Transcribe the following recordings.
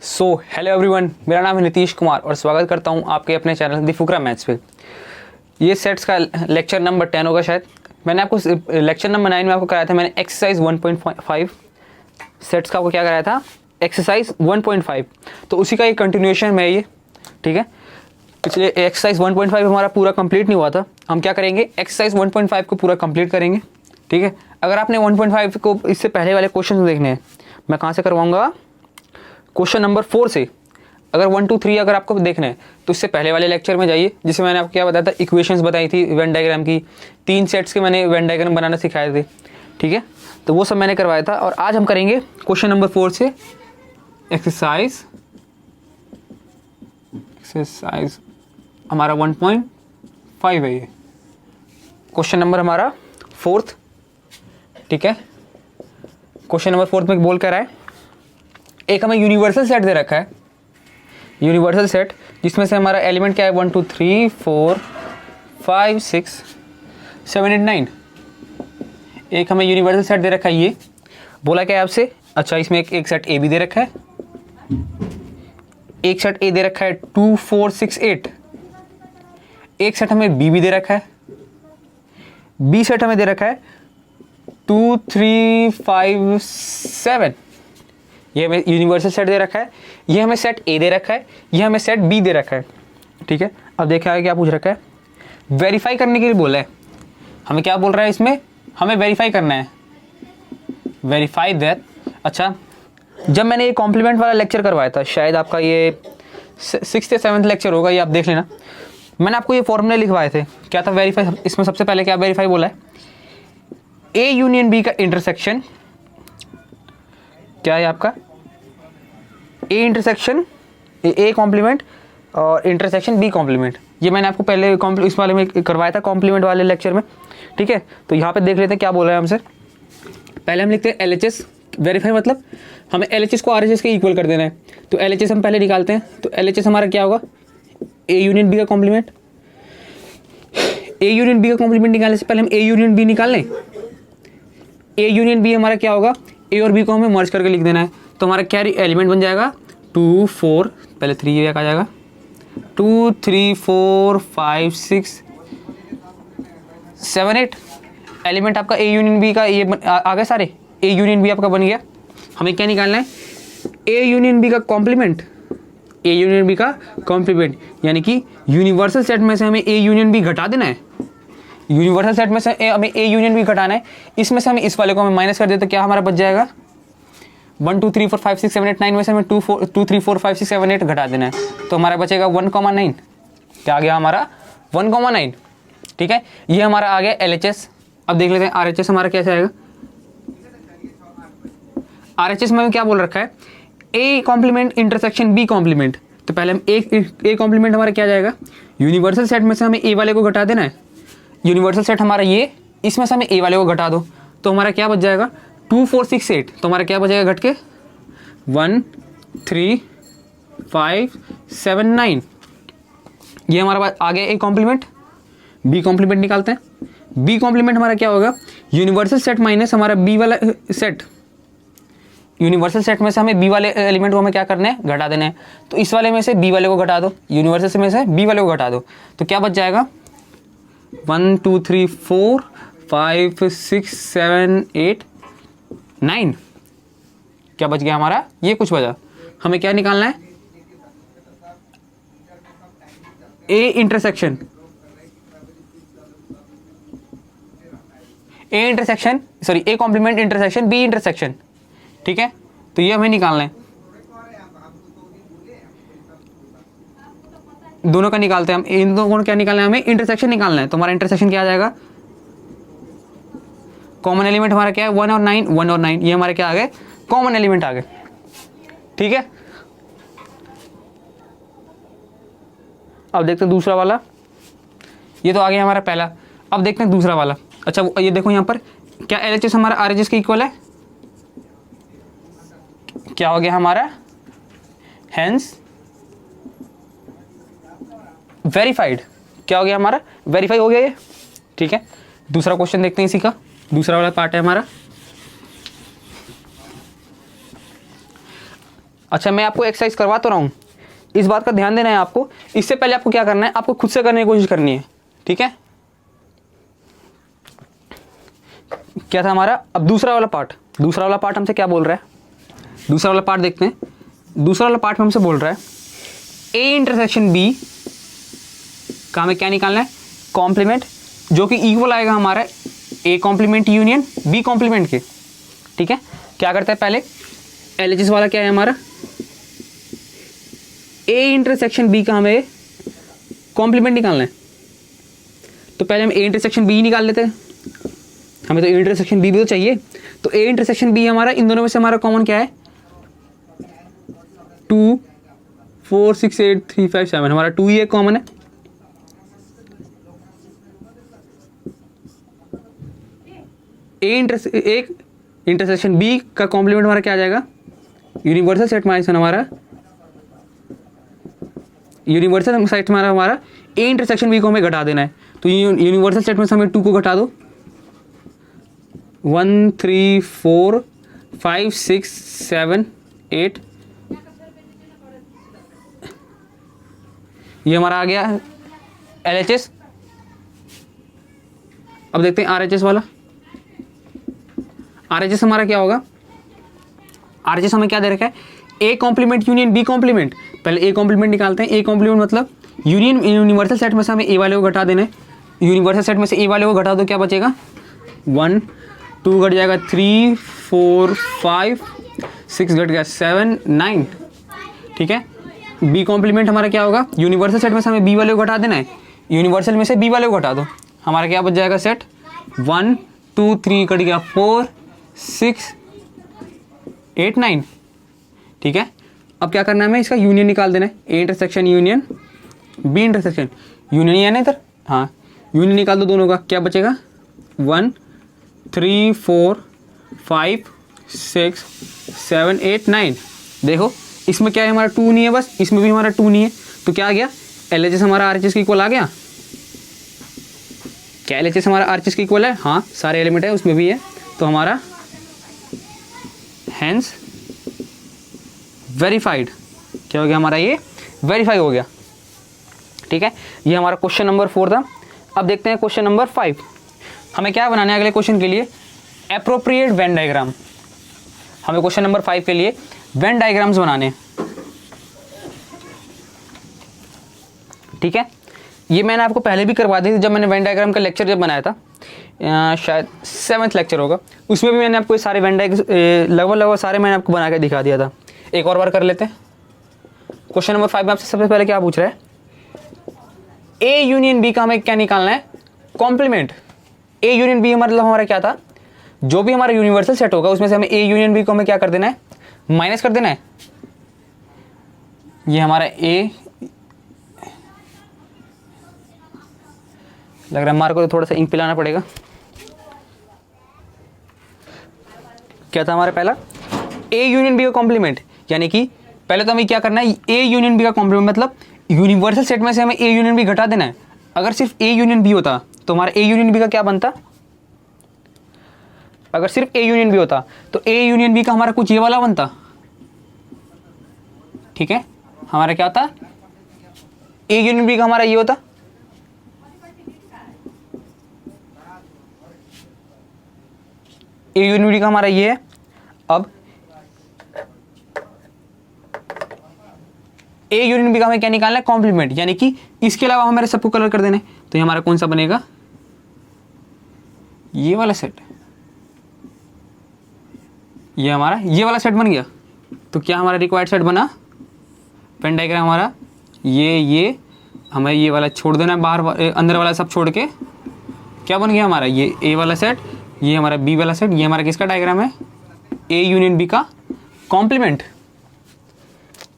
So hello everyone, मेरा नाम है नीतीश कुमार और स्वागत करता हूं आपके अपने चैनल दी फुकरा मैथ्स पे। ये सेट्स का लेक्चर नंबर 10 होगा शायद। मैंने आपको लेक्चर नंबर 9 में आपको कराया था, मैंने एक्सरसाइज 1.5 सेट्स का आपको क्या कराया था, एक्सरसाइज 1.5। तो उसी का एक कंटिन्यूएशन में ये, ठीक है। पिछले एक्सरसाइज 1.5 हमारा पूरा कंप्लीट नहीं हुआ था, हम क्या करेंगे एक्सरसाइज 1.5 को पूरा कंप्लीट करेंगे, ठीक है। अगर आपने 1.5 को इससे पहले वाले क्वेश्चन देखने हैं, मैं कहाँ से करवाऊँगा, क्वेश्चन नंबर 4 से। अगर 1 2 3 अगर आपको देखना है तो इससे पहले वाले लेक्चर में जाइए, जिसमें मैंने आपको क्या बताया था, इक्वेशंस बताई थी वेन डायग्राम की, 3 सेट्स के मैंने वेन डायग्राम बनाना सिखाए थे, ठीक है। तो वो सब मैंने करवाया था और आज हम करेंगे क्वेश्चन नंबर 4 से एक्सरसाइज हमारा 1.5 है ये क्वेश्चन नंबर हमारा 4th, ठीक है। क्वेश्चन नंबर 4 में बोल कर रहा है, एक हमें यूनिवर्सल सेट दे रखा है, यूनिवर्सल सेट जिसमें से हमारा एलिमेंट क्या है 1 2 3 4 5 6 7 8 9। एक हमें यूनिवर्सल सेट दे रखा है, ये बोला क्या है आपसे। अच्छा, इसमें एक सेट ए भी दे रखा है, एक सेट ए दे रखा है 2 4 6 8। एक सेट हमें बी भी दे रखा है, बी सेट हमें दे रखा है 2 3 5 7। ये हमें यूनिवर्सल सेट दे रखा है, ये हमें सेट ए दे रखा है, ये हमें सेट बी दे रखा है, ठीक है। अब देखा है क्या पूछ रखा है, वेरीफाई करने के लिए बोला है। हमें क्या बोल रहा है इसमें, हमें वेरीफाई करना है, वेरीफाई दैट। अच्छा, जब मैंने ये कॉम्प्लीमेंट वाला लेक्चर करवाया था, शायद आपका ये 6th या 7th लेक्चर होगा, ये आप देख लेना। मैंने आपको ये फॉर्मूले लिखवाए थे, क्या था वेरीफाई। इसमें सबसे पहले क्या वेरीफाई बोला है, ए यूनियन बी का इंटरसेक्शन क्या है आपका, ए इंटरसेक्शन ए कॉम्प्लीमेंट और इंटरसेक्शन बी कॉम्प्लीमेंट। ये मैंने आपको पहले इस वाले में करवाया था, कॉम्प्लीमेंट वाले लेक्चर में, ठीक है। तो यहाँ पे देख लेते हैं क्या बोल रहा है हमसे। पहले हम लिखते हैं LHS, वेरीफाई मतलब हमें LHS को RHS के इक्वल कर देना है। तो LHS हम पहले निकालते हैं, तो LHS हमारा क्या होगा, ए यूनियन बी का कॉम्प्लीमेंट। ए यूनियन बी का कॉम्प्लीमेंट निकालने से पहले हम ए यूनियन बी निकाल लें। ए यूनियन बी हमारा क्या होगा, ए और बी को हमें मर्ज करके लिख देना है। तो हमारा क्या एलिमेंट बन जाएगा 2 4, पहले 3 आ जाएगा 2 3 4 5 6 7 8। एलिमेंट आपका ए यूनियन बी का ये आ गए सारे, ए यूनियन बी आपका बन गया। हमें क्या निकालना है, ए यूनियन बी का कॉम्प्लीमेंट, ए यूनियन बी का कॉम्प्लीमेंट, यानी कि यूनिवर्सल सेट में से हमें ए यूनियन बी घटा देना है। यूनिवर्सल सेट में से हमें ए यूनियन बी घटाना है, इसमें से हमें इस वाले को हमें माइनस कर दे तो क्या हमारा बच जाएगा 1 2 3 4 5 6 7 8 9 में से हमें 2 3 4 5 6 7 8 घटा देना है। तो हमारा बचेगा 1,9। क्या आ गया हमारा 1,9, ठीक है। ये हमारा आ गया LHS। अब देख लेते हैं RHS हमारा कैसे आएगा। RHS में क्या बोल रखा है, A complement intersection B complement. तो पहले हम ए कॉम्प्लीमेंट हमारा क्या जाएगा, यूनिवर्सल सेट में से हमें ए वाले को घटा देना है। यूनिवर्सल सेट हमारा ये, इसमें से हमें ए वाले को घटा दो तो हमारा क्या बच जाएगा 2 4 6 8। तो हमारा क्या बचेगा घट के 1 3 5 7 9। ये हमारा बात आ गया ए कॉम्प्लीमेंट। बी कॉम्प्लीमेंट निकालते हैं। बी कॉम्प्लीमेंट हमारा क्या होगा, यूनिवर्सल सेट माइनस हमारा बी वाला सेट। यूनिवर्सल सेट में से हमें बी वाले एलिमेंट को हमें क्या करना है, घटा देना है। तो इस वाले में से बी वाले को घटा दो, यूनिवर्सल से में से बी वाले को घटा दो तो क्या बच जाएगा 1 2 3 4 5 6 7 8 9। क्या बच गया हमारा, ये कुछ बचा। हमें क्या निकालना है, A intersection, A intersection sorry A complement intersection B intersection, ठीक है। तो ये हमें निकालना है, दोनों का निकालते हैं हम। इन दोनों को क्या निकालना है, हमें इंटरसेक्शन निकालना है। तो हमारा इंटरसेक्शन क्या आ जाएगा, कॉमन एलिमेंट हमारा क्या है 1 और 9, 1 और 9 ये हमारे क्या आ गए, कॉमन एलिमेंट आ गए, ठीक है। अब देखते हैं दूसरा वाला, ये तो आ गया हमारा पहला। अब देखते हैं दूसरा वाला। अच्छा, ये देखो यहाँ पर क्या LHS हमारा RHS के इक्वल है, क्या हो गया हमारा, हेंस वेरीफाइड। क्या हो गया हमारा, वेरीफाई हो गया ये, ठीक है। दूसरा क्वेश्चन देखते हैं इसी का, दूसरा वाला पार्ट है हमारा। अच्छा मैं आपको एक्सरसाइज करवा तो रहा हूँ, इस बात का ध्यान देना है आपको। इससे पहले आपको क्या करना है, आपको खुद से करने की कोशिश करनी है, ठीक है। क्या था हमारा, अब दूसरा वाला पार्ट हमसे क्या बोल रहा है, दूसरा वाला पार्ट देखते हैं। दूसरा वाला पार्ट में हमसे बोल रहा है ए इंटरसेक्शन बी का हमें क्या निकालना है, कॉम्प्लीमेंट, जो कि इक्वल आएगा हमारा A complement union B complement के, ठीक है। क्या करते हैं पहले, LHS वाला क्या है हमारा, ए इंटरसेक्शन बी का हमें कॉम्प्लीमेंट निकालना है। तो पहले हम ए इंटरसेक्शन बी निकाल लेते हैं, हमें तो ए इंटरसेक्शन बी भी तो चाहिए। तो ए इंटरसेक्शन बी हमारा इन दोनों में से हमारा कॉमन क्या है, 2 4 6 8 3 5 7, हमारा 2 ही एक कॉमन है। एक इंटरसेक्शन बी का कॉम्प्लीमेंट हमारा क्या आ जाएगा, यूनिवर्सल सेट माइनस हमारा यूनिवर्सल सेट में हमारा ए इंटरसेक्शन बी को हमें घटा देना है। तो यूनिवर्सल सेट में से हमें 2 को घटा दो, 1 3 4 5 6 7 8, ये हमारा आ गया LHS। अब देखते हैं RHS वाला। RHS हमारा क्या होगा, RHS हमें क्या दे रखा है, A complement union B complement. पहले ए कॉम्प्लीमेंट निकालते हैं, ए कॉम्प्लीमेंट मतलब यूनिवर्सल सेट में से हमें ए वाले को घटा देना है। यूनिवर्सल सेट में से ए वाले को घटा दो, क्या बचेगा, 1 2 घट जाएगा, 3 4 5 6 घट गया, 7 9, ठीक है। बी कॉम्प्लीमेंट हमारा क्या होगा, यूनिवर्सल सेट में से हमें बी वाले को घटा देना है, यूनिवर्सल में से बी वाले को घटा दो, हमारा क्या बच जाएगा सेट, 1 2 3 कट गया, 4 6 8 9, ठीक है। अब क्या करना है, हमें इसका यूनियन निकाल देना है, A intersection union B intersection, union है ना इधर, हाँ यूनियन निकाल दो दोनों का, क्या बचेगा, 1 3 4 5 6 7 8 9। देखो इसमें क्या है, हमारा 2 नहीं है, बस इसमें भी हमारा 2 नहीं है, तो क्या आ गया, LHS हमारा RHS के इक्वल आ गया। क्या LHS हमारा RHS के इक्वल है, हाँ सारे एलिमेंट है उसमें भी है, तो हमारा हैंस वेरीफाइड, क्या हो गया हमारा, ये वेरीफाई हो गया, ठीक है। ये हमारा क्वेश्चन नंबर 4 था। अब देखते हैं क्वेश्चन नंबर 5, हमें क्या बनाना है अगले क्वेश्चन के लिए, एप्रोप्रिएट वेन डायग्राम। हमें क्वेश्चन नंबर 5 के लिए वेन डायग्राम्स बनाने, ठीक है। ये मैंने आपको पहले भी करवा दी थी, जब मैंने वेन डायग्राम का लेक्चर जब बनाया था, शायद 7th लेक्चर होगा, उसमें भी मैंने आपको ये सारे वेन डायग्राम लगभग सारे मैंने आपको बना के दिखा दिया था। एक और बार कर लेते हैं। क्वेश्चन नंबर 5 में आपसे सबसे पहले क्या पूछ रहा है, ए यूनियन बी का हमें क्या निकालना है, कॉम्प्लीमेंट। ए यूनियन बी मतलब हमारा क्या था, जो भी हमारा यूनिवर्सल सेट होगा उसमें से हमें ए यूनियन बी को हमें क्या कर देना है, माइनस कर देना है। ये हमारा ए, लग रहा है हमारे को तो थोड़ा सा इंक पिलाना पड़ेगा। क्या था हमारा पहला, ए यूनियन बी का कॉम्प्लीमेंट, यानी कि पहले तो हमें क्या करना है, ए यूनियन बी का कॉम्प्लीमेंट मतलब यूनिवर्सल सेट में से हमें ए यूनियन बी घटा देना है। अगर सिर्फ ए यूनियन बी होता तो हमारा ए यूनियन बी का क्या बनता, अगर सिर्फ ए यूनियन बी होता तो ए यूनियन बी का हमारा कुछ ये वाला बनता, ठीक है। हमारा क्या होता, ए यूनियन बी का हमारा ये होता, ए यूनियन बी का हमारा ये है। अब ए यूनियन बी का हमें क्या निकालना है, कॉम्प्लीमेंट, यानी कि इसके अलावा हमारे सबको कलर कर देने, तो ये हमारा कौन सा बनेगा, ये वाला सेट, ये हमारा ये वाला सेट बन गया। तो क्या हमारा रिक्वायर्ड सेट बना, वेन डायग्राम हमारा ये हमें ये वाला छोड़ देना है, बाहर अंदर वाला सब छोड़ के क्या बन गया हमारा, ये ए वाला सेट, ये हमारा बी वाला सेट, ये हमारा किसका डायग्राम है, ए यूनियन बी का कॉम्प्लीमेंट,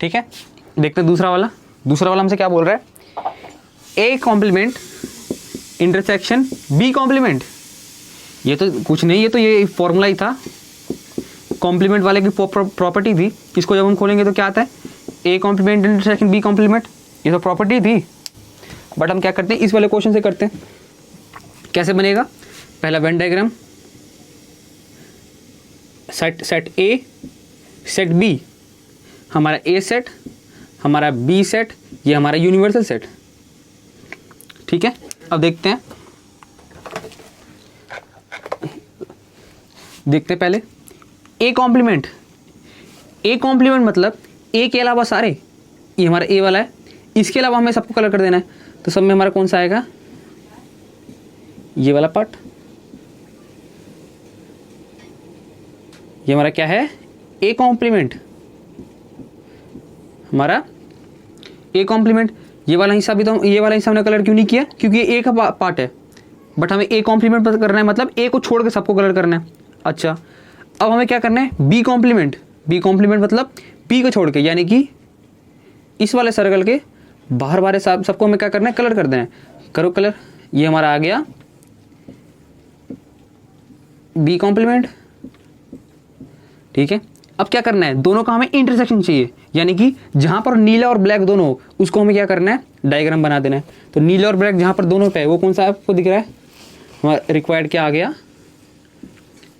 ठीक है। देखते हैं दूसरा वाला हमसे क्या बोल रहा है, A complement intersection B complement. ये तो कुछ नहीं, ये तो ये फॉर्मूला ही था, कॉम्प्लीमेंट वाले की प्रॉपर्टी थी। इसको जब हम खोलेंगे तो क्या आता है, A complement intersection B complement, ये तो प्रॉपर्टी थी। बट हम क्या करते हैं, इस वाले क्वेश्चन से करते हैं। कैसे बनेगा, पहला Venn diagram, set A set B, हमारा ए सेट, हमारा बी सेट, ये हमारा यूनिवर्सल सेट। ठीक है, अब देखते हैं पहले ए कॉम्प्लीमेंट। ए कॉम्प्लीमेंट मतलब ए के अलावा सारे, ये हमारा ए वाला है, इसके अलावा हमें सबको कलर कर देना है। तो सब में हमारा कौन सा आएगा, ये वाला पार्ट, ये हमारा क्या है, ए कॉम्प्लीमेंट, हमारा ए कॉम्प्लीमेंट। ये वाला हिस्सा भी, तो ये वाला हिस्सा हमने कलर क्यों नहीं किया, क्योंकि ये ए का पार्ट है, बट हमें ए कॉम्प्लीमेंट करना है, मतलब ए को छोड़ के सबको कलर करना है। अच्छा, अब हमें क्या करना है, बी कॉम्प्लीमेंट। बी कॉम्प्लीमेंट मतलब बी को छोड़ के, यानी कि इस वाले सर्कल के बाहर वाले सबको हमें क्या करना है, कलर कर देना है। करो कलर, ये हमारा आ गया बी कॉम्प्लीमेंट। ठीक है, अब क्या करना है, दोनों का हमें इंटरसेक्शन चाहिए, यानी कि जहां पर नीला और ब्लैक दोनों हो उसको हमें क्या करना है, डायग्राम बना देना है। तो नीला और ब्लैक जहां पर दोनों पे है वो कौन सा आपको दिख रहा है, हमारा रिक्वायर्ड क्या आ गया,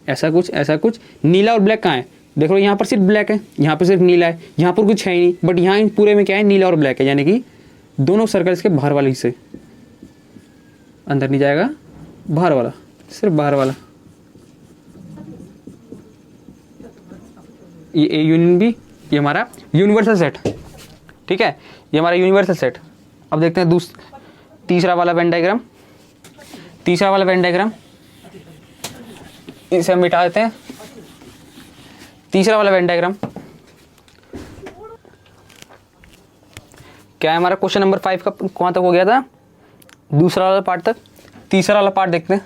ऐसा कुछ, ऐसा कुछ। नीला और ब्लैक कहाँ है, देखो यहाँ पर सिर्फ ब्लैक है, यहाँ पर सिर्फ नीला है, यहाँ पर कुछ है ही नहीं, बट यहाँ इन पूरे में क्या है, नीला और ब्लैक है, यानी कि दोनों सर्कल्स के बाहर वाले हिस्से, अंदर नहीं जाएगा, बाहर वाला, सिर्फ बाहर वाला, ये ए यूनियन बी, ये हमारा यूनिवर्सल सेट। ठीक है, ये हमारा यूनिवर्सल सेट। अब देखते हैं तीसरा वाला वेन डायग्राम। तीसरा वाला वेन डायग्राम इसे हम मिटा देते हैं। तीसरा वाला वेन डायग्राम क्या है, हमारा क्वेश्चन नंबर 5 का कहाँ तक हो गया था, दूसरा वाला पार्ट तक। तीसरा वाला पार्ट देखते हैं।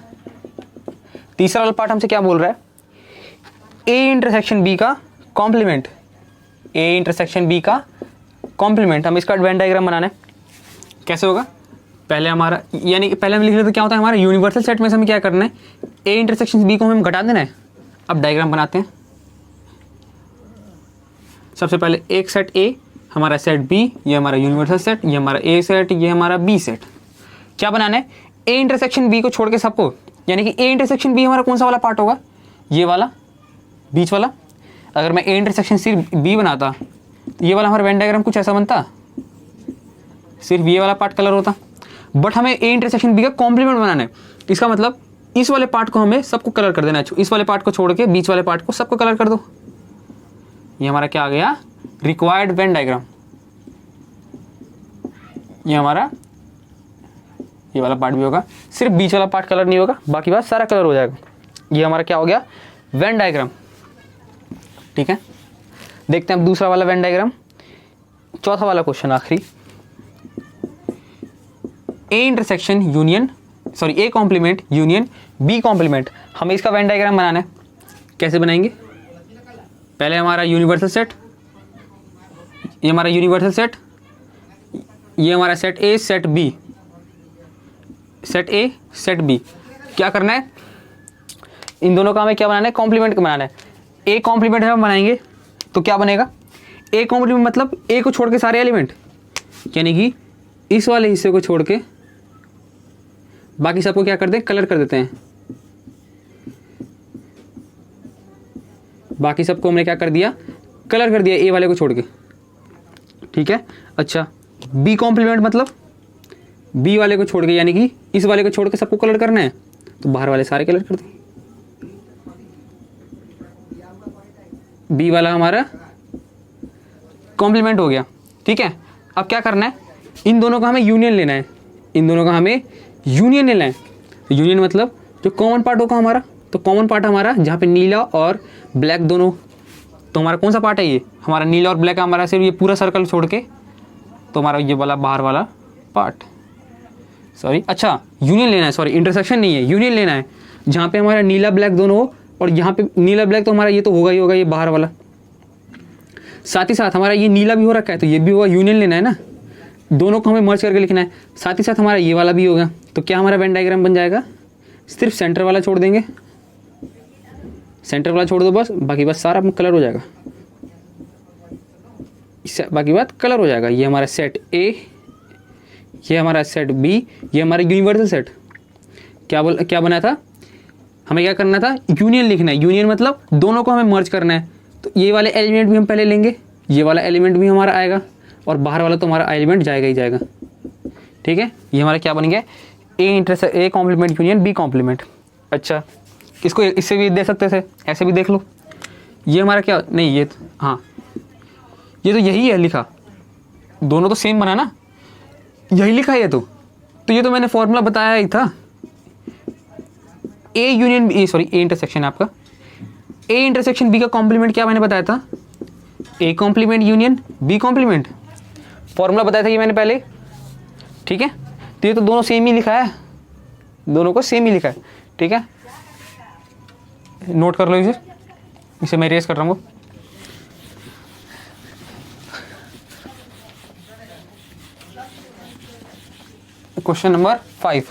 तीसरा वाला पार्ट हमसे क्या बोल रहा है, ए इंटरसेक्शन बी का कॉम्प्लीमेंट, ए इंटरसेक्शन बी का कॉम्प्लीमेंट। हम इसका वेन डायग्राम बनाना है, कैसे होगा, पहले हमारा, यानी कि पहले हम लिख रहे थे क्या होता है, हमारा यूनिवर्सल सेट में से हमें क्या करना है, ए इंटरसेक्शन बी को हमें घटा देना है। अब डायग्राम बनाते हैं। सबसे पहले एक सेट ए, हमारा सेट बी, ये हमारा यूनिवर्सल सेट, ये हमारा ए सेट, ये हमारा बी सेट। क्या बनाना है, ए इंटरसेक्शन बी को छोड़ के सबको, यानी कि ए इंटरसेक्शन बी हमारा कौन सा वाला पार्ट होगा, ये वाला बीच वाला। अगर मैं ए इंटरसेक्शन सिर्फ बी बनाता तो ये वाला हमारा वेन डायग्राम कुछ ऐसा बनता, सिर्फ ये वाला पार्ट कलर होता, बट हमें ए इंटरसेक्शन बी का कॉम्प्लीमेंट बनाना है। इसका मतलब इस वाले पार्ट को हमें सबको कलर कर देना है, इस वाले पार्ट को छोड़ के बीच वाले पार्ट को सबको कलर कर दो। ये हमारा क्या आ गया, रिक्वायर्ड वेन डायग्राम। ये हमारा ये वाला पार्ट भी होगा, सिर्फ बीच वाला पार्ट कलर नहीं होगा, बाकी बात सारा कलर हो जाएगा। ये हमारा क्या हो गया, वेन डायग्राम। ठीक है, देखते हैं अब दूसरा वाला वेन डायग्राम, चौथा वाला क्वेश्चन आखिरी। A intersection union, sorry A complement union B complement, हमें इसका वेन डायग्राम बनाना है। कैसे बनाएंगे, पहले हमारा यूनिवर्सल सेट, ये हमारा यूनिवर्सल सेट, ये हमारा set A set B, set A set B. क्या करना है, इन दोनों का हमें क्या बनाना है, कॉम्प्लीमेंट बनाना है। ए कॉम्प्लीमेंट हम बनाएंगे तो क्या बनेगा, ए कॉम्प्लीमेंट मतलब ए को छोड़ के सारे एलिमेंट, यानी कि इस वाले हिस्से को छोड़ के बाकी सबको क्या कर दें, कलर कर देते हैं। बाकी सबको हमने क्या कर दिया, कलर कर दिया, ए वाले को छोड़ के। ठीक है, अच्छा बी कॉम्प्लीमेंट मतलब बी वाले को छोड़ के, यानी कि इस वाले को छोड़ के सबको कलर करना है, तो बाहर वाले सारे कलर कर दें। बी वाला हमारा कॉम्प्लीमेंट हो गया। ठीक है, अब क्या करना है, इन दोनों का हमें यूनियन लेना है, इन दोनों का हमें यूनियन लेना है। यूनियन मतलब जो कॉमन पार्ट होगा हमारा, तो कॉमन पार्ट हमारा जहाँ पे नीला और ब्लैक दोनों, तो हमारा कौन सा पार्ट है, ये हमारा नीला और ब्लैक हमारा सिर्फ ये पूरा सर्कल छोड़ के, तो हमारा ये वाला बाहर वाला पार्ट, सॉरी अच्छा यूनियन लेना है, सॉरी इंटरसेक्शन नहीं है, यूनियन लेना है, जहाँ पे हमारा नीला ब्लैक दोनों हो, और यहाँ पे नीला ब्लैक तो हमारा ये तो होगा ही होगा, ये बाहर वाला, साथ ही साथ हमारा ये नीला भी हो रखा है तो ये भी होगा, यूनियन लेना है ना, दोनों को हमें मर्ज करके लिखना है। साथ ही साथ हमारा ये वाला भी होगा, तो क्या हमारा वेन डायग्राम बन जाएगा, सिर्फ सेंटर वाला छोड़ देंगे, सेंटर वाला छोड़ दो बस, बाकी बस सारा कलर हो जाएगा, बाकी बात कलर हो जाएगा। ये हमारा सेट ए, ये हमारा सेट बी, ये हमारा यूनिवर्सल सेट। क्या बना था, हमें क्या करना था, यूनियन लिखना है। यूनियन मतलब दोनों को हमें मर्ज करना है, तो ये वाले एलिमेंट भी हम पहले लेंगे, ये वाला एलिमेंट भी हमारा आएगा और बाहर वाला तो हमारा एलिमेंट जाएगा ही जाएगा। ठीक है, ये हमारा क्या बन गया, A complement union B complement. अच्छा, इसको इससे भी दे सकते थे, ऐसे भी देख लो। ये हमारा क्या, नहीं ये हाँ ये तो यही है लिखा, दोनों तो सेम बना ना, यही लिखा है ये तो ये तो मैंने फॉर्मूला बताया ही था। A union B, sorry A intersection आपका, ए इंटरसेक्शन बी का कॉम्प्लीमेंट क्या मैंने बताया था, A complement union B complement, formula बताया था ये मैंने पहले। ठीक है, तो ये तो दोनों सेम ही लिखा है, दोनों को सेम ही लिखा है। ठीक है, नोट कर लो इसे मैं रेस कर रहा हूँ। Question number 5,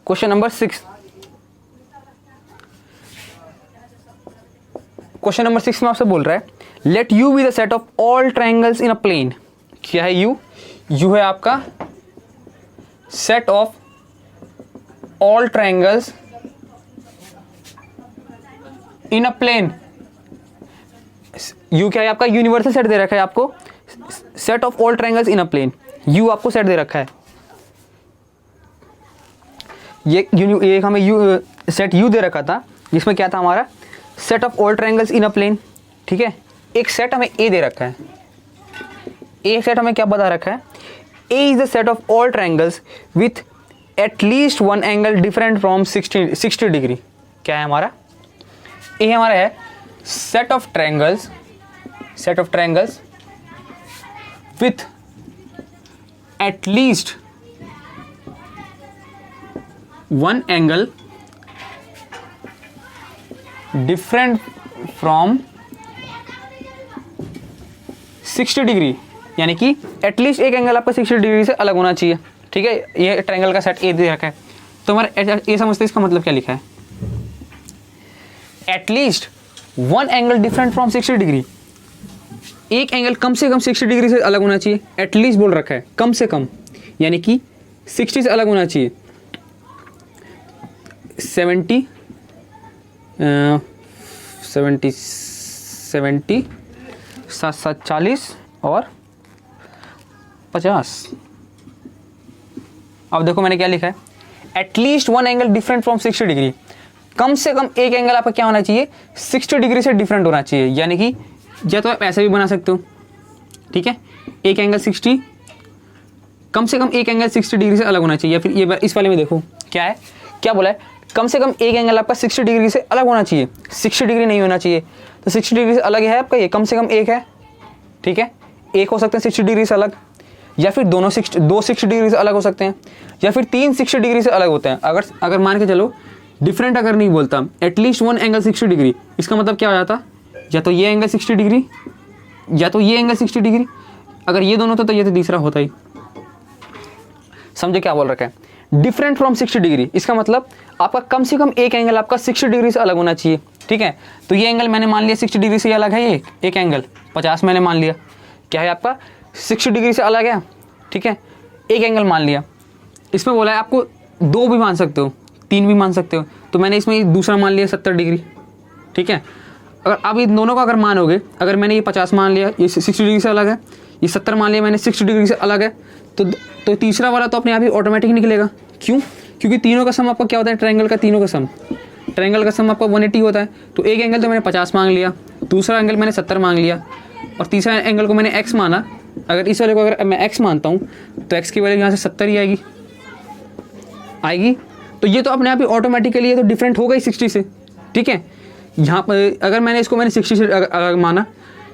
question number 6, question number 6 में आपसे बोल रहा है let U be the set of all triangles in a plane. क्या है यू, यू है आपका set of all triangles in a plane. U क्या है आपका, यूनिवर्सल सेट दे रखा है आपको, set of all triangles in a plane, U आपको सेट दे रखा है। ये हमें यू सेट यू दे रखा था जिसमें क्या था हमारा set of all triangles in a plane. ठीक है, एक सेट हमें ए दे रखा है, एक सेट हमें क्या बता रखा है, A is the set of all triangles with at least one angle different from 60 degree. क्या है हमारा, ए हमारा है set of triangles with at least one angle different from 60 degree, यानी कि एटलीस्ट एक एंगल आपका 60 डिग्री से अलग होना चाहिए। ठीक है, ये ट्रायंगल का सेट ए दे रखा है, तो हमारा ये समझते हैं इसका मतलब क्या लिखा है, at least one angle different from 60 degree, एक एंगल कम से कम 60 डिग्री से अलग होना चाहिए। एटलीस्ट बोल रखा है, कम से कम, यानी कि 60 से अलग होना चाहिए। 70 सात सात 40 और 50। अब देखो मैंने क्या लिखा है, at least one angle different from 60 degree, कम से कम एक एंगल आपका क्या होना चाहिए, 60 डिग्री से डिफरेंट होना चाहिए। यानी कि या तो आप ऐसे भी बना सकते हो, ठीक है, एक एंगल 60, कम से कम एक एंगल 60 डिग्री से अलग होना चाहिए। या फिर ये इस वाले में देखो क्या है, क्या बोला है, कम से कम एक एंगल आपका 60 डिग्री से अलग होना चाहिए, 60 डिग्री नहीं होना चाहिए। तो 60 डिग्री से अलग है आपका, ये कम से कम एक है, ठीक है, एक हो सकते हैं 60 डिग्री से अलग, या फिर दो 60 डिग्री से अलग हो सकते हैं, या फिर 3 60 डिग्री से अलग होते हैं। अगर मान के चलो डिफरेंट अगर नहीं बोलता, एटलीस्ट वन एंगल 60 डिग्री, इसका मतलब क्या हो जाता, या तो ये एंगल 60 डिग्री या तो ये एंगल 60 डिग्री। अगर ये दोनों तो ये तो तीसरा होता ही। समझे क्या बोल रखा है, डिफरेंट फ्रॉम 60 डिग्री, इसका मतलब आपका कम से कम एक एंगल आपका 60 डिग्री से अलग होना चाहिए। ठीक है, तो ये एंगल मैंने मान लिया 60 डिग्री से अलग है, ये एक एंगल 50 मैंने मान लिया, क्या है आपका 60 डिग्री से अलग है। ठीक है, एक एंगल मान लिया। इसमें बोला है आपको 2 भी मान सकते हो, 3 भी मान सकते हो, तो मैंने इसमें दूसरा मान लिया 70 डिग्री। ठीक है, अगर अब इन दोनों का अगर मानोगे, अगर मैंने ये 50 मान लिया, ये 60 डिग्री से अलग है, ये 70 मान लिया मैंने 60 डिग्री से अलग है, तो तीसरा वाला तो अपने आप ही ऑटोमेटिक निकलेगा। क्यों? क्योंकि तीनों का सम आपका क्या होता है, ट्रायंगल का तीनों का सम, ट्रायंगल का सम आपका 180 होता है। तो एक एंगल तो मैंने 50 मांग लिया, दूसरा एंगल मैंने 70 मांग लिया, और तीसरा एंगल को मैंने x माना। अगर इस वाले को अगर मैं x मानता हूँ तो x की वैल्यू यहाँ से 70 ही आएगी। तो ये तो अपने आप ही ऑटोमेटिकली ये तो डिफरेंट हो गई 60 से। ठीक है, यहाँ पर अगर मैंने इसको मैंने 60 से अलग माना,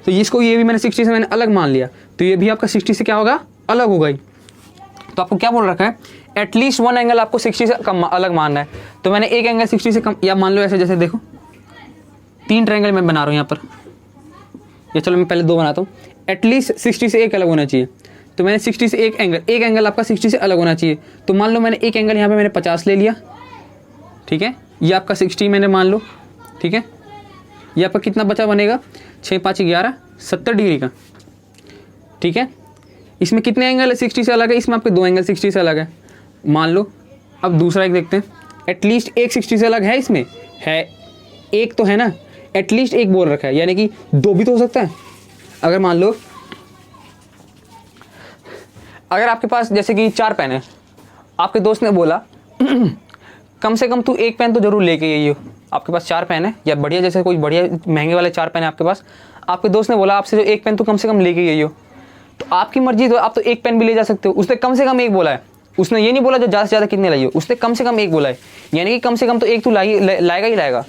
तो इसको ये भी मैंने 60 से मैंने अलग मान लिया, तो ये भी आपका 60 से क्या होगा, अलग होगा ही। तो आपको क्या बोल रखा है, एटलीस्ट वन एंगल आपको 60 से कम अलग मानना है। तो मैंने एक एंगल 60 से कम, या मान लो ऐसे, जैसे देखो 3 ट्रायंगल मैं बना रहा हूँ यहाँ पर, या चलो मैं पहले 2 बनाता हूँ। एटलीस्ट 60 से एक अलग होना चाहिए, तो मैंने 60 से एक एंगल आपका 60 से अलग होना चाहिए। तो मान लो मैंने एक एंगल यहाँ पे मैंने 50 ले लिया, ठीक है, ये आपका 60 मैंने मान लो। ठीक है, ये आपका कितना बचा बनेगा, 6 5 11 70 डिग्री का। ठीक है, इसमें कितने एंगल है 60 से अलग है, इसमें आपके 2 एंगल 60 से अलग है मान लो। अब दूसरा एक देखते हैं, एटलीस्ट एक 60 से अलग है, इसमें है एक तो है ना, एटलीस्ट एक बोल रखा है, यानी कि दो भी तो हो सकता है। अगर मान लो अगर आपके पास जैसे कि 4 पेन है, आपके दोस्त ने बोला कम से कम तू एक पेन तो जरूर लेके आई हो। आपके पास 4 पेन है, या बढ़िया जैसे कोई बढ़िया महंगे वाले 4 पेन है आपके पास, आपके दोस्त ने बोला आपसे जो एक पेन तो कम से कम लेके आई हो, तो आपकी मर्जी, तो आप तो एक पेन भी ले जा सकते हो। उसने कम से कम एक बोला है, उसने ये नहीं बोला जो ज़्यादा से ज़्यादा कितने लाई हो, उसने कम से कम एक बोला है, यानी कि कम से कम तो एक तू लाएगा ही लाएगा।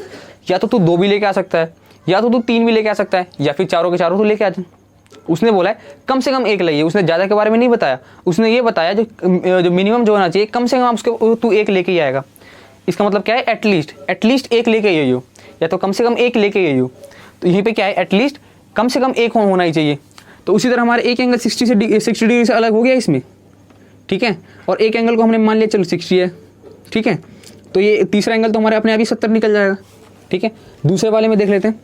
या तो तू 2 भी लेके आ सकता है, या तो तू 3 भी लेके आ सकता है, या फिर चारों के चारों तू लेके आ जा। उसने बोला है कम से कम एक लाइए, उसने ज़्यादा के बारे में नहीं बताया, उसने ये बताया जो मिनिमम जो होना चाहिए कम से कम उसके तू एक लेके ही आएगा। इसका मतलब क्या है, एटलीस्ट एक लेके आई हो, या तो कम से कम एक लेके आई हो। तो यहीं पे क्या है, एटलीस्ट कम से कम एक होना ही चाहिए। तो उसी तरह हमारे एक एंगल 60 डिग्री से अलग हो गया इसमें, ठीक है। और एक एंगल को हमने मान लिया चलो 60 है, ठीक है। तो ये तीसरा एंगल तो हमारे अपने आप ही 70 निकल जाएगा, ठीक है। दूसरे वाले में देख लेते हैं,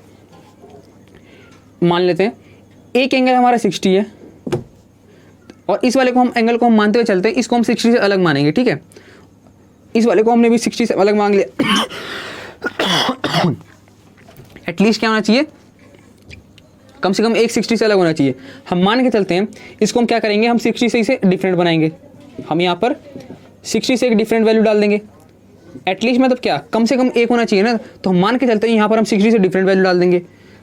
मान लेते हैं एक एंगल हमारा 60 है, और इस वाले को हम एंगल को हम मानते हुए चलते हैं, इसको हम 60 से अलग मानेंगे, ठीक है। इस वाले को हमने भी 60 से अलग मांग लिया। एटलीस्ट क्या होना चाहिए, कम से कम एक 60 से अलग होना चाहिए। हम मान के चलते हैं, इसको हम क्या करेंगे, हम 60 से इसे डिफरेंट बनाएंगे। हम यहाँ पर 60 से एक डिफरेंट वैल्यू डाल देंगे। एटलीस्ट मतलब क्या, कम से कम एक होना चाहिए ना, तो हम मान के चलते हैं यहाँ पर हम 60 से डिफरेंट वैल्यू डाल देंगे।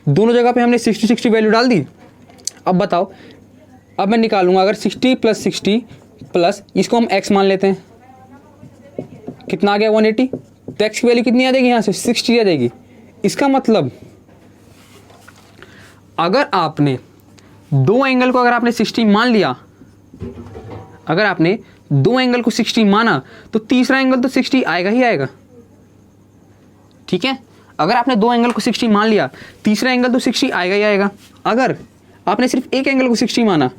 दोनों जगह पे हमने 60 वैल्यू डाल दी। अब बताओ, अब मैं निकालूंगा अगर 60 + 60 प्लस इसको हम x मान लेते हैं, कितना आ गया 180। तो x की वैल्यू कितनी आ जाएगी, यहाँ से 60 आ जाएगी। इसका मतलब अगर आपने दो एंगल को अगर आपने 60 मान लिया, अगर आपने दो एंगल को 60 माना, तो तीसरा एंगल तो 60 आएगा ही आएगा, ठीक है। अगर आपने दो एंगल को 60 मान लिया, तीसरा एंगल तो 60 आएगा ही आएगा। अगर आपने सिर्फ एक एंगल को 60 माना,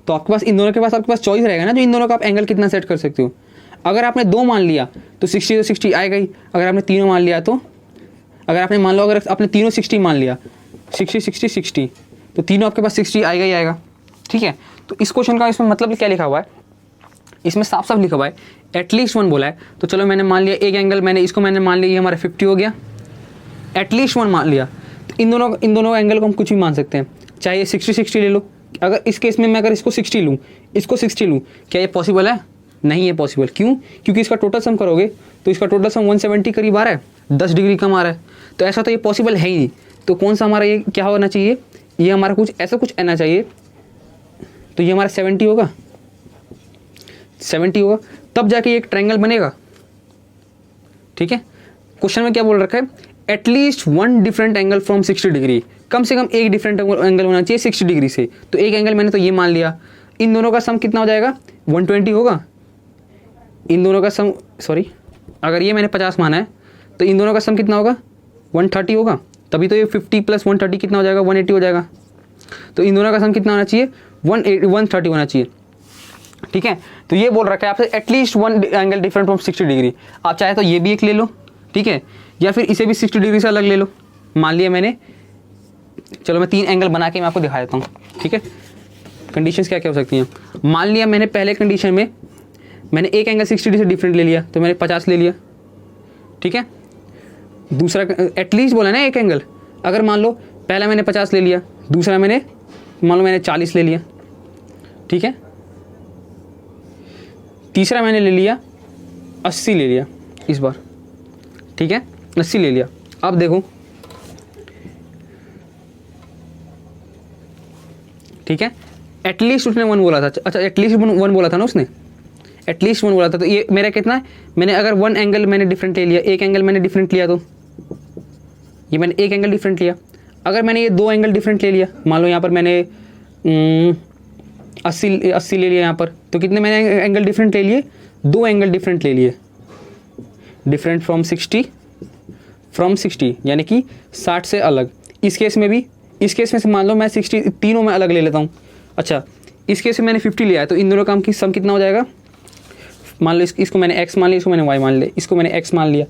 तो आपके पास इन दोनों के पास आपके पास चॉइस रहेगा ना, जो इन दोनों का आप एंगल कितना सेट कर सकते हो। अगर आपने दो मान लिया तो 60 आएगा ही। अगर आपने तीनों मान लिया, तो अगर आपने मान लो अगर आपने तीनों 60 मान लिया, 60 तो तीनों आपके पास 60 आएगा ही आएगा, ठीक है। तो इस क्वेश्चन का इसमें मतलब क्या लिखा हुआ है, इसमें साफ साफ लिखा हुआ है एटलीस्ट 1 बोला है। तो चलो मैंने मान लिया एक एंगल, मैंने मान लिया ये हमारा 50 हो गया, एटलीस्ट 1 मान लिया। तो इन दोनों एंगल को हम कुछ भी मान सकते हैं, चाहे ये 60 ले लो। अगर इस केस में मैं अगर इसको 60 लूँ, इसको 60 लूँ, क्या ये पॉसिबल है? नहीं है पॉसिबल। क्यों? क्योंकि इसका टोटल सम करोगे तो इसका टोटल सम 170 करीब आ रहा है, 10 डिग्री कम आ रहा है। तो ऐसा तो ये पॉसिबल है ही नहीं। तो कौन सा हमारा ये क्या होना चाहिए, ये हमारा कुछ ऐसा कुछ आना चाहिए। तो ये हमारा 70 होगा, 70 होगा, तब जाके एक ट्रायंगल बनेगा, ठीक है। क्वेश्चन में क्या बोल रखा है, at least 1 different angle from 60 degree, कम से कम एक डिफरेंट एंगल होना चाहिए 60 डिग्री से। तो एक एंगल मैंने तो ये मान लिया, इन दोनों का सम कितना हो जाएगा, 120 होगा। इन दोनों का सम, सॉरी, अगर ये मैंने 50 माना है तो इन दोनों का सम कितना होगा, 130 होगा। तभी तो ये 50 + 130 कितना हो जाएगा, 180 हो जाएगा। तो इन दोनों का सम कितना होना चाहिए, 130 होना चाहिए, ठीक है। तो ये बोल रखा है आपसे at least 1 angle different from 60 degree. आप चाहे तो ये भी एक ले लो, ठीक है, या फिर इसे भी 60 डिग्री से अलग ले लो। मान लिया मैंने, चलो मैं 3 एंगल बना के मैं आपको दिखा देता हूँ, ठीक है। कंडीशंस क्या क्या हो सकती हैं। मान लिया मैंने पहले कंडीशन में मैंने एक एंगल 60 डिग्री से डिफरेंट ले लिया, तो मैंने 50 ले लिया, ठीक है। दूसरा एटलीस्ट बोला ना एक एंगल, अगर मान लो पहला मैंने 50 ले लिया, दूसरा मैंने मान लो मैंने 40 ले लिया, ठीक है। तीसरा मैंने ले लिया 80 ले लिया इस बार, ठीक है, 80 ले लिया। अब देखो, ठीक है, एटलीस्ट उसने 1 बोला था। अच्छा, एटलीस्ट 1 बोला था ना उसने, एटलीस्ट 1 बोला था। तो ये मेरा कितना है, मैंने अगर 1 एंगल मैंने डिफरेंट ले लिया, एक एंगल मैंने डिफरेंट लिया, तो ये मैंने एक एंगल डिफरेंट लिया। अगर मैंने ये 2 एंगल डिफरेंट ले लिया, मान लो यहाँ पर मैंने 80 ले लिया यहाँ पर, तो कितने मैंने एंगल डिफरेंट ले लिए, 2 एंगल डिफरेंट ले लिए, डिफरेंट फ्रॉम 60 यानी कि 60 से अलग। इस केस में भी, इस केस में से मान लो मैं 60 तीनों में अलग ले लेता हूँ। अच्छा, इस केस में मैंने 50 लिया है, तो इन दोनों का सम कितना हो जाएगा, मान लो इसको मैंने x मान लिया, इसको मैंने y मान लिया, इसको मैंने x मान लिया।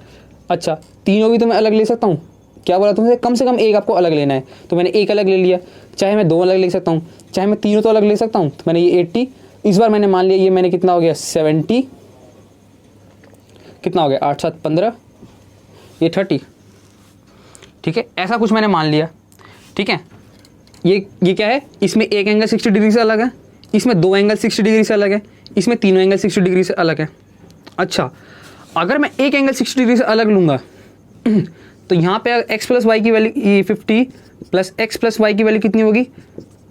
अच्छा, तीनों भी तो मैं अलग ले सकता हूँ, क्या बोला तुमसे, कम से कम एक आपको अलग लेना है। तो मैंने एक अलग ले लिया, चाहे मैं 2 अलग ले सकता हूँ, चाहे मैं तीनों तो अलग ले सकता हूँ। तो मैंने ये 80, इस बार मैंने मान लिया ये मैंने कितना हो गया 70, कितना हो गया 8 7 15, ये 30, ठीक है, ऐसा कुछ मैंने मान लिया। ठीक है, ये क्या है, इसमें एक एंगल 60 डिग्री से अलग है, इसमें दो एंगल 60 डिग्री से अलग है, इसमें तीनों एंगल 60 डिग्री से अलग है। अच्छा, अगर मैं एक एंगल 60 डिग्री से अलग लूँगा तो यहाँ पे x प्लस वाई की value 50 plus x plus y की वैल्यू कितनी होगी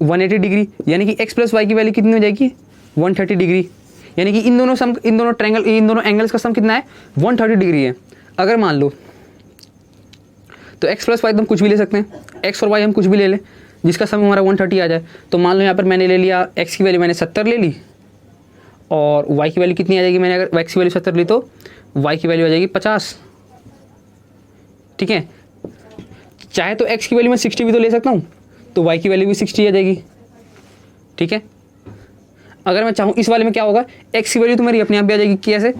180 डिग्री, यानी कि x प्लस वाई की वैल्यू कितनी हो जाएगी 130 डिग्री, यानी कि इन दोनों एंगल्स का सम कितना है 130 डिग्री है। अगर मान लो तो x प्लस वाई तो हम कुछ भी ले सकते हैं, x और y हम कुछ भी ले लें जिसका सम हमारा 130 आ जाए। तो मान लो यहाँ पर मैंने ले लिया x की वैल्यू मैंने 70 ले ली और y की वैल्यू कितनी आ जाएगी, मैंने अगर x की वैल्यू 70 ली तो y की वैल्यू आ जाएगी 50। ठीक है, चाहे तो x की वैल्यू मैं 60 भी तो ले सकता हूँ, तो y की वैल्यू भी 60 आ जाएगी। ठीक है, अगर मैं चाहूँ इस वाले में क्या होगा, x की वैल्यू तो मेरी अपने आप भी आ जाएगी, कैसे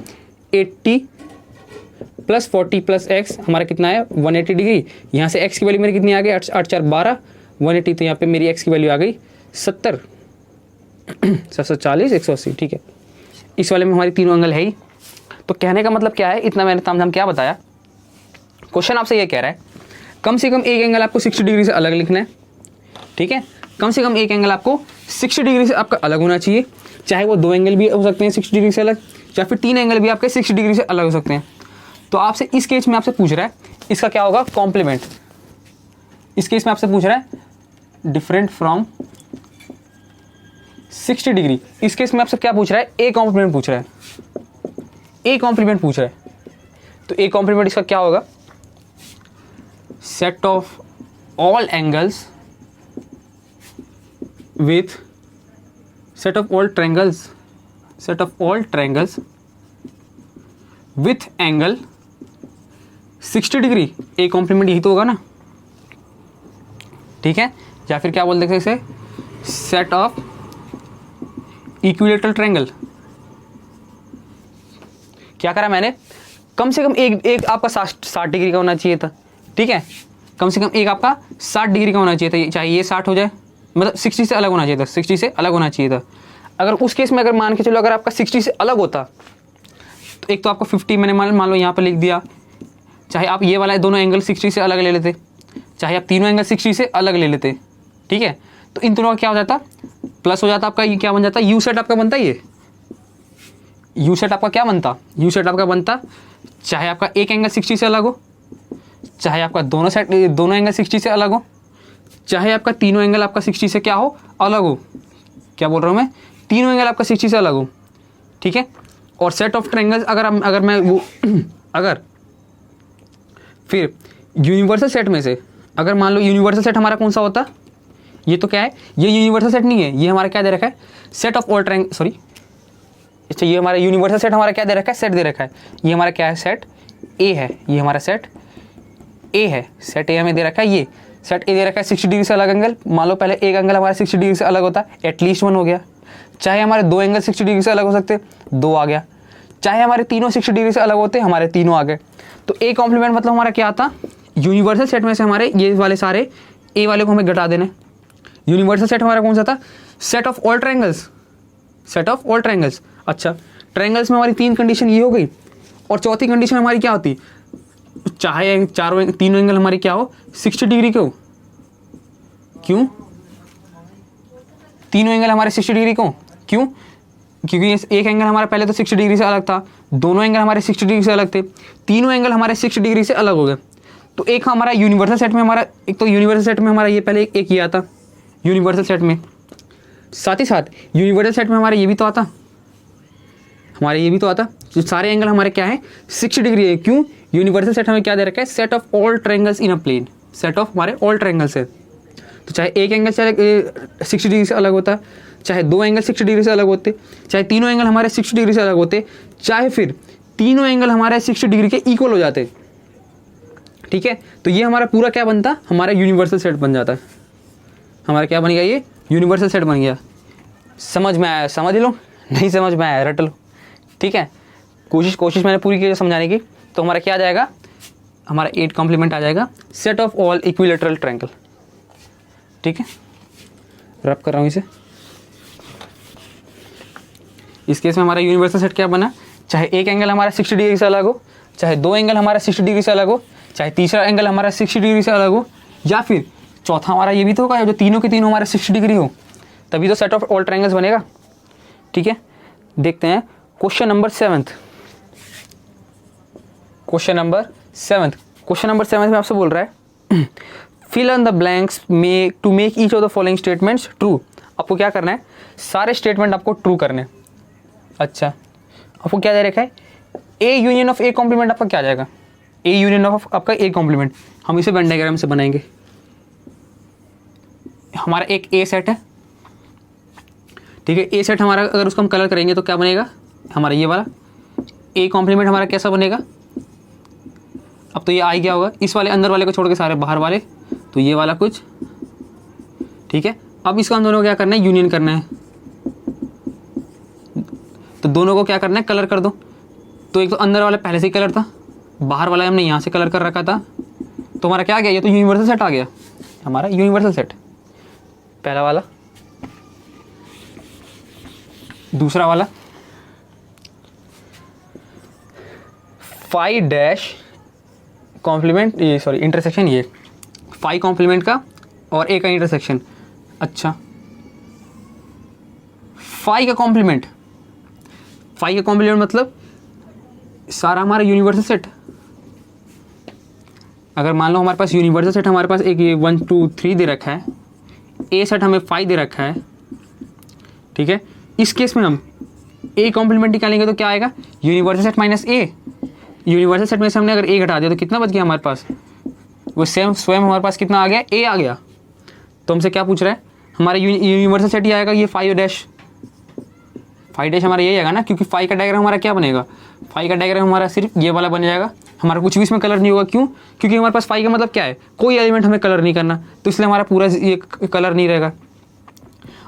80 प्लस 40 प्लस x हमारा कितना है 180 डिग्री। यहाँ से x की वैल्यू मेरी कितनी आ गई 8 4 12 180, तो यहाँ पे मेरी x की वैल्यू आ गई 70 740 180। ठीक है, इस वाले में हमारी तीनों एंगल है ही। तो कहने का मतलब क्या है, इतना मैंने तामझाम क्या बताया, क्वेश्चन आपसे ये कह रहा है कम से कम एक एंगल आपको 60 डिग्री से अलग लिखना है। ठीक है, कम से कम एक एंगल आपको 60 डिग्री से आपका अलग होना चाहिए, चाहे वो दो एंगल भी हो सकते हैं 60 डिग्री से अलग, चाहे फिर तीन एंगल भी आपके 60 डिग्री से अलग हो सकते हैं। तो आपसे इस केस में आपसे पूछ रहा है इसका क्या होगा कॉम्प्लीमेंट। इस केस में आपसे पूछ रहा है डिफरेंट फ्रॉम 60 डिग्री। इस केस में आपसे क्या पूछ रहा है, ए कॉम्प्लीमेंट पूछ रहा है, ए कॉम्प्लीमेंट पूछ रहा है। तो ए कॉम्प्लीमेंट इसका क्या होगा, set of all angles with set of all triangles with angle 60 degree. A complement यही तो होगा ना। ठीक है, या फिर क्या बोल सकते हैं इसे, सेट ऑफ इक्विलेटरल ट्रायंगल। क्या करा मैंने, कम से कम एक आपका 60 डिग्री का होना चाहिए था। ठीक है, कम से कम एक आपका 60 डिग्री का होना चाहिए था, चाहे ये 60 हो जाए, मतलब 60 से अलग होना चाहिए था, 60 से अलग होना चाहिए था। अगर उस केस में अगर मान के चलो अगर आपका 60 से अलग होता तो एक तो आपको 50 मैंने मान लो यहाँ पर लिख दिया, चाहे आप ये वाला दोनों एंगल 60 से अलग ले लेते, चाहे आप तीनों एंगल 60 से अलग ले लेते। ठीक है, तो इन दोनों का क्या हो जाता, प्लस हो जाता आपका, ये क्या बन जाता, यू सेट आपका बनता, ये यू सेट आपका क्या बनता, यू सेट आपका बनता, चाहे आपका एक एंगल 60 से अलग हो, चाहे आपका दोनों एंगल 60 से अलग हो, चाहे आपका तीनों एंगल आपका 60 से क्या हो अलग हो। क्या बोल रहा हूँ मैं, तीनों एंगल आपका 60 से अलग हो। ठीक है, और सेट ऑफ ट्रायंगल्स अगर मैं वो अगर फिर यूनिवर्सल सेट में से अगर मान लो यूनिवर्सल सेट हमारा कौन सा होता, ये तो क्या है, ये यूनिवर्सल सेट नहीं है, ये हमारा क्या दे रखा है, set of all triangle, sorry अच्छा ये हमारा यूनिवर्सल सेट हमारा क्या दे रखा है, सेट दे रखा है। ये हमारा क्या है, सेट ए है, ये हमारा सेट ए है, सेट ए हमें दे रखा है, ये सेट ए दे रखा है 60 डिग्री से अलग एंगल। मान लो पहले एक एंगल हमारा 60 डिग्री से अलग होता है, एटलीस्ट 1 हो गया, चाहे हमारे दो एंगल 60 डिग्री से अलग हो सकते, 2 आ गया, चाहे हमारे तीनों 60 डिग्री से अलग होते, हमारे तीनों आ गए। तो ए कॉम्प्लीमेंट मतलब हमारा क्या आता, यूनिवर्सल सेट में से हमारे ये वाले सारे ए वाले को हमें घटा देने। यूनिवर्सल सेट हमारा कौन सा था, set of all triangles, set of all triangles. अच्छा, ट्रायंगल्स में हमारी 3 कंडीशन ये हो गई, और चौथी कंडीशन हमारी क्या होती, चाहे तीनों एंगल हमारी क्या हो 60 डिग्री के हो। क्यों, तीनों एंगल हमारे 60 डिग्री को, क्यों, क्योंकि एक एंगल हमारा पहले तो 60 डिग्री से अलग था, दोनों एंगल हमारे 60 डिग्री से अलग थे, तीनों एंगल हमारे 60 डिग्री से अलग हो गए। तो एक हमारा यूनिवर्सल सेट में हमारा, एक तो यूनिवर्सल सेट में हमारा ये पहले एक ये आता यूनिवर्सल सेट में, साथ ही साथ यूनिवर्सल सेट में हमारा ये भी तो आता, हमारे ये भी तो आता, जो सारे एंगल हमारे क्या है 60 डिग्री है। क्यों, यूनिवर्सल सेट हमें क्या दे रखा है, set of all triangles in a plane, set of हमारे ऑल ट्रायंगल्स है। तो चाहे एक एंगल 60 डिग्री से अलग होता, चाहे दो एंगल 60 डिग्री से अलग होते, चाहे तीनों एंगल हमारे 60 डिग्री से अलग होते, चाहे फिर तीनों एंगल हमारे 60 डिग्री के इक्वल हो जाते। ठीक है, तो ये हमारा पूरा क्या बनता, हमारा यूनिवर्सल सेट बन जाता है। हमारा क्या बन गया, ये यूनिवर्सल सेट बन गया। समझ में आया समझ लो, नहीं समझ में आया रट लो। ठीक है, कोशिश मैंने पूरी की समझाने की। तो हमारा क्या आ जाएगा, हमारा 8 कॉम्प्लीमेंट आ जाएगा, set of all equilateral triangle. ठीक है, रब कर रहा हूँ इसे। इस केस में हमारा यूनिवर्सल सेट क्या बना, चाहे एक एंगल हमारा 60 डिग्री से अलग हो, चाहे दो एंगल हमारा 60 डिग्री से अलग हो, चाहे तीसरा एंगल हमारा 60 डिग्री से अलग हो, या फिर चौथा हमारा ये भी तो होगा जो तीनों के तीनों हमारे 60 डिग्री हो, तभी तो सेट ऑफ ऑल ट्रायंगल्स बनेगा। ठीक है, देखते हैं क्वेश्चन नंबर 7। क्वेश्चन नंबर 7 में आपसे बोल रहा है fill in the blanks to make each of the following statements true. आपको क्या करना है, सारे स्टेटमेंट आपको ट्रू करने। अच्छा, आपको क्या दे रखा है, A union of A complement आपका क्या आ जाएगा, ए यूनियन ऑफ आपका ए कॉम्प्लीमेंट। हम इसे वेन डायग्राम से बनाएंगे। हमारा एक ए सेट है, ठीक है, ए सेट हमारा अगर उसको हम कलर करेंगे तो क्या बनेगा, हमारा ये वाला ए कॉम्प्लीमेंट हमारा कैसा बनेगा। अब तो ये आ गया होगा, इस वाले अंदर वाले को छोड़ के सारे बाहर वाले, तो ये वाला कुछ, ठीक है। अब इसको हम दोनों को क्या करना है, यूनियन करना है। तो दोनों को क्या करना है, कलर कर दो। तो एक तो अंदर वाला पहले से ही कलर था, बाहर वाला हमने यहाँ से कलर कर रखा था, तो हमारा क्या आ गया, ये तो यूनिवर्सल सेट आ गया हमारा, यूनिवर्सल सेट पहला वाला। दूसरा वाला फाई डैश कॉम्प्लीमेंट, ये सॉरी इंटरसेक्शन, ये फाई कॉम्प्लीमेंट का और ए का इंटरसेक्शन। अच्छा, फाई का कॉम्प्लीमेंट मतलब सारा हमारा यूनिवर्सल सेट। अगर मान लो हमारे पास यूनिवर्सल सेट, हमारे पास एक ये 1 2 3 दे रखा है, ए सेट हमें 5 दे रखा है, ठीक है। इस केस में हम ए कॉम्प्लीमेंट निकालेंगे तो क्या आएगा, यूनिवर्सल सेट माइनस ए। यूनिवर्सल सेट में से हमने अगर ए घटा दिया तो कितना बच गया हमारे पास, वो स्वयं हमारे पास कितना आ गया, ए आ गया। तो हमसे क्या पूछ रहा है, हमारा यूनिवर्सल सेट ही आएगा ये 5 डैश हमारा यही आएगा ना, क्योंकि 5 का डायग्राम हमारा क्या बनेगा, 5 का डायग्राम हमारा सिर्फ ये वाला बन जाएगा, हमारा कुछ भी इसमें कलर नहीं होगा। क्यों, क्योंकि हमारे पास 5 का मतलब क्या है, कोई एलिमेंट हमें कलर नहीं करना, तो इसलिए हमारा पूरा ये कलर नहीं रहेगा।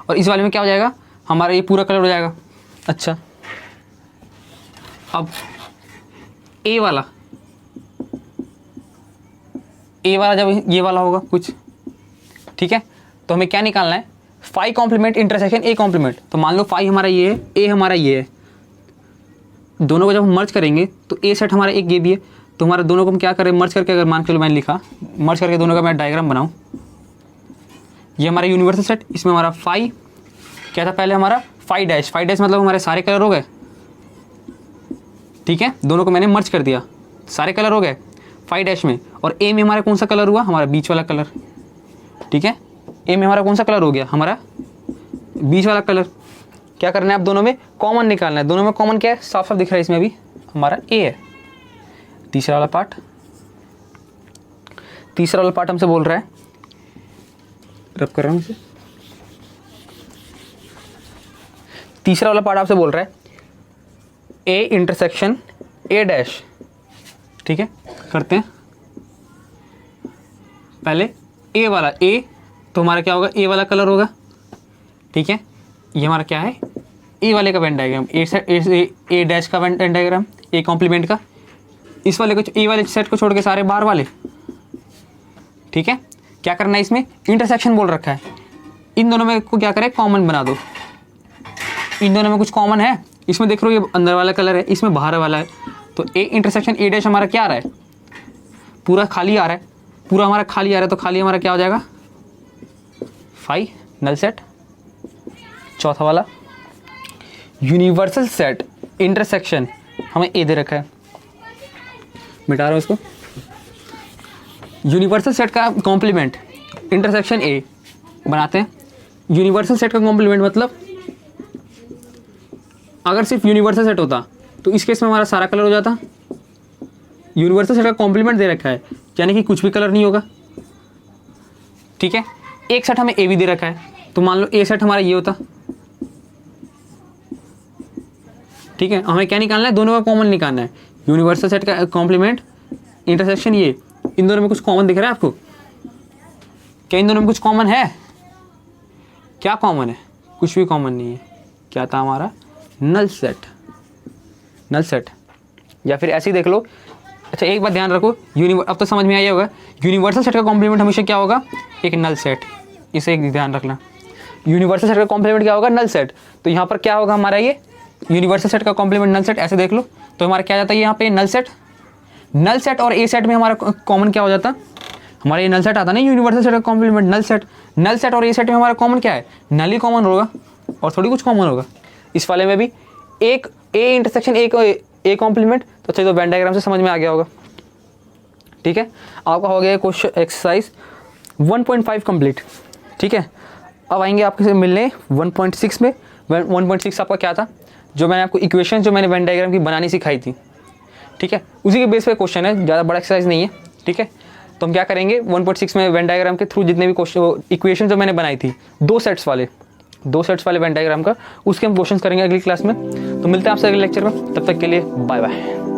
और इस वाले में क्या हो जाएगा, हमारा ये पूरा कलर हो जाएगा। अच्छा, अब ए वाला जब ये वाला होगा कुछ, ठीक है, तो हमें क्या निकालना है, phi complement intersection A complement. तो मान लो फाई हमारा ये है, ए हमारा ये है, दोनों को जब हम मर्ज करेंगे तो ए सेट हमारा एक ये भी है, तो हमारा दोनों को हम क्या करें, मर्ज करके, अगर मान के लो मैंने लिखा मर्ज करके दोनों का मैं डायग्राम बनाऊँ, ये हमारा यूनिवर्सल सेट, इसमें हमारा फाई क्या था पहले, हमारा 5 डैश मतलब हमारे सारे कलर हो गए, ठीक है। दोनों को मैंने मर्ज कर दिया, सारे कलर हो गए 5 डैश में। और ए में हमारा कौन सा कलर हुआ, हमारा बीच वाला कलर, ठीक है। ए में हमारा कौन सा कलर हो गया, हमारा बीच वाला कलर। क्या करना है, अब दोनों में कॉमन निकालना है। दोनों में कॉमन क्या है, साफ साफ दिख रहा है इसमें भी, हमारा ए है। तीसरा वाला पार्ट हमसे बोल रहा है, रब कर रहा हूँ इसे, तीसरा वाला पार्ट आपसे बोल रहा है ए इंटरसेक्शन ए डैश, ठीक है। करते हैं पहले ए वाला, ए तो हमारा क्या होगा, ए वाला कलर होगा, ठीक है। ये हमारा क्या है, ए वाले का वेन डायग्राम, ए डैश का वेन डायग्राम, ए कॉम्प्लीमेंट का। इस वाले को, ए वाले सेट को छोड़ के सारे बाहर वाले, ठीक है। क्या करना है, इसमें इंटरसेक्शन बोल रखा है, इन दोनों में को क्या करें, कॉमन बना दो। इन दोनों में कुछ कॉमन है, इसमें देख लो ये अंदर वाला कलर है, इसमें बाहर वाला है, तो ए इंटरसेक्शन ए डैश हमारा क्या आ रहा है, पूरा खाली आ रहा है, पूरा हमारा खाली आ रहा है, तो खाली हमारा क्या हो जाएगा, 5 नल सेट। चौथा वाला यूनिवर्सल सेट इंटरसेक्शन हमें ए दे रखा है, मिटा रहा हूँ इसको। यूनिवर्सल सेट का कॉम्प्लीमेंट इंटरसेक्शन ए बनाते हैं। यूनिवर्सल सेट का कॉम्प्लीमेंट मतलब अगर सिर्फ यूनिवर्सल सेट होता तो इस केस में हमारा सारा कलर हो जाता। यूनिवर्सल सेट का कॉम्प्लीमेंट दे रखा है, यानी कि कुछ भी कलर नहीं होगा, ठीक है। एक सेट हमें ए भी दे रखा है, तो मान लो ए सेट हमारा ये होता, ठीक है। हमें क्या निकालना है, दोनों का कॉमन निकालना है। यूनिवर्सल सेट का कॉम्प्लीमेंट इंटरसेक्शन ये, इन दोनों में कुछ कॉमन दिख रहा है आपको, क्या इन दोनों में कुछ कॉमन है, क्या कॉमन है, कुछ भी कॉमन नहीं है। क्या था हमारा, नल सेट या फिर ऐसे ही देख लो। अच्छा, एक बात ध्यान रखो, अब तो समझ में आया होगा, यूनिवर्सल सेट का कॉम्प्लीमेंट हमेशा क्या होगा, एक नल सेट। इसे एक ध्यान रखना, यूनिवर्सल सेट का कॉम्प्लीमेंट क्या होगा, नल सेट। तो यहाँ पर क्या होगा हमारा, ये यूनिवर्सल सेट का कॉम्प्लीमेंट नल सेट, ऐसे देख लो। तो हमारा क्या जाता है यहाँ पे, नल सेट नल सेट और ए सेट में हमारा कॉमन क्या हो जाता, हमारा ये नल सेट आता ना यूनिवर्सल सेट का कॉम्प्लीमेंट नल सेट और ए सेट में हमारा कॉमन क्या है, नल ही कॉमन होगा और थोड़ी कुछ कॉमन होगा। इस वाले में भी एक ए इंटरसेक्शन ए कॉम्प्लीमेंट, तो चलिए तो वेन डायग्राम से समझ में आ गया होगा। ठीक है, आपका हो गया क्वेश्चन एक्सरसाइज 1.5 कंप्लीट। ठीक है, अब आएंगे आपके मिलने 1.6 में। 1.6 आपका क्या था, जो मैंने आपको इक्वेशन जो मैंने वेन डायग्राम की बनानी सिखाई थी। ठीक है, उसी के बेस पे क्वेश्चन है, ज़्यादा बड़ा एक्सरसाइज नहीं है। ठीक है, तो हम क्या करेंगे 1.6 में वेन डायग्राम के थ्रू जितने भी क्वेश्चन इक्वेशन जो मैंने बनाई थी दो सेट्स वाले वेन डायग्राम का, उसके हम क्वेश्चन करेंगे अगली क्लास में। तो मिलते हैं आपसे अगले लेक्चर में, तब तक के लिए बाय बाय।